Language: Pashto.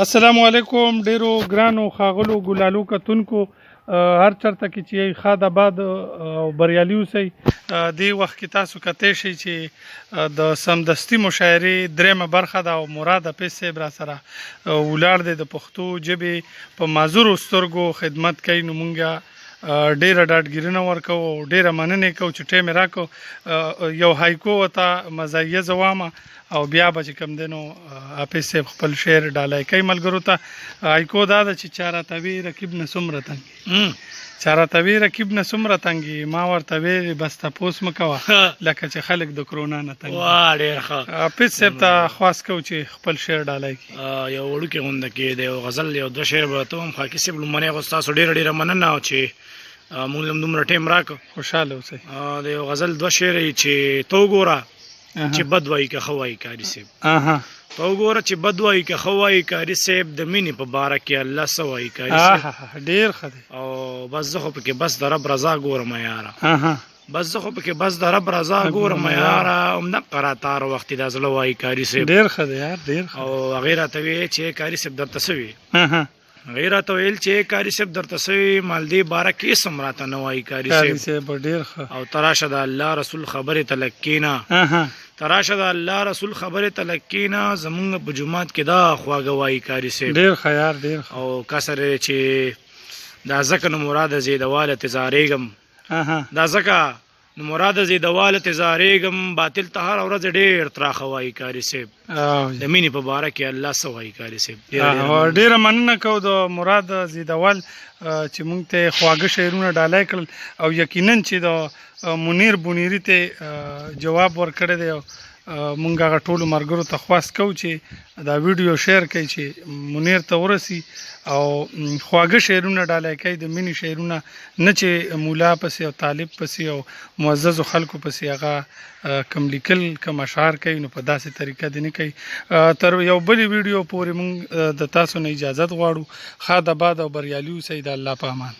السلام علیکم ډیرو ګرانو ښاغلو ګلالو کتونکو هر چرته کې چې ښاد آباد او بریالي اوسئ. دې وخت کې تاسو کتی شئ چې د سمدستي مشاعرې درېیمه برخه ده او مراد حفیظ صاحب را سره ولاړ دی د پښتو ژبې په معذورو سترګو خدمت کوي. نو مونږ ډیره ډاډګیرنه ورکوو او ډیره مننې کوو چې ټیم یې راکړو. یو هایکو ورته مزایه زه وامه او بیا به چې کوم دی نو حافظ صاحب خپل شعر ډالۍ کوي ملګرو ته. هایکو دا ده چې چا راته وي رقیب نه څومره تنګي، چا راته وي رقیب نه څومره تنګي، ما ورته ویلې بس تپوس مه کوه لکه چې خلک د کرونا نه تنګي. ډېر ښه. حافظ صاحب ته خواست کوو چې خپل شعر ډالۍ کړي. یو وړوکې غونډه کې د یو غزل یو دوه شعر به ته هم خاکي صاحب لومړنی خو ستاسو ډېره مننه چې موږ هم دومره ټیم راکړو. خوشحاله اوسئ. د یو غزل دوه شعر چې ته وګوره چې بد وایي که ښه وایي کاري صاحب، ته وګوره چې بد وایي که ښه وایي کاري صاحب، د مینې په باره کې الله څه وایي کاري صاحب. ډېر ښه دی. او بس زه خو پکې بس د رب رضا ګورم یاره، بس زه خو پکې بس د رب رضا ګورم یاره، همدغه راته هر وخت دا زړه وایي کاري صاحب. ډېر ښه دی یار، ډېر ښه. او هغې راته ویې چې کاري صاحب درته څه وي، هغې راته ویل چې کاري صاحب درته څه وي، مال دې باره کې هېڅ هم راته نه وایي کاري صاحب. ډېر ښه. او ته راشه د الله رسول خبرې ته لږ کښېنه، ته راشه د الله رسول خبرې ته لږ کښېنه، زمونږ په جومات کې دا خواږه وایي کاري صاحب. ډېر ښه یار، ډېر ښه. او کسر چې دا ځکه نو مراده زیدواله تزارېږم، دا ځکه نو مراده زیدواله تزارېږم، باطل ته هره ورځ ډېر تراخه وایي کاري صاحب. د مینې په باره کې الله څه وایي کاري صاحب. ډېره مننه کوو د مراد زیدوال چې مونږ ته خواږه شعرونه ډالۍ کړل او یقینا چې د منیر بونیري ته جواب ورکړی دی. مونږ هغه ټولو ملګرو ته خواست کوو چې دا ویډیو شیر کوي چې منیر ته ورسي او خواږه شعرونه ډالۍ کوي، د مینې شعرونه، نه چې مولا پسې او طالب پسې او معززو خلکو پسې هغه کم لیکل کم اشعار کوي، نو په داسې طریقه دې نه کوي. تر یو بلې ویډیو پورې مونږ د تاسو نه اجازت غواړو. ښاد آباد او بریالي اوسئ. د الله په امان.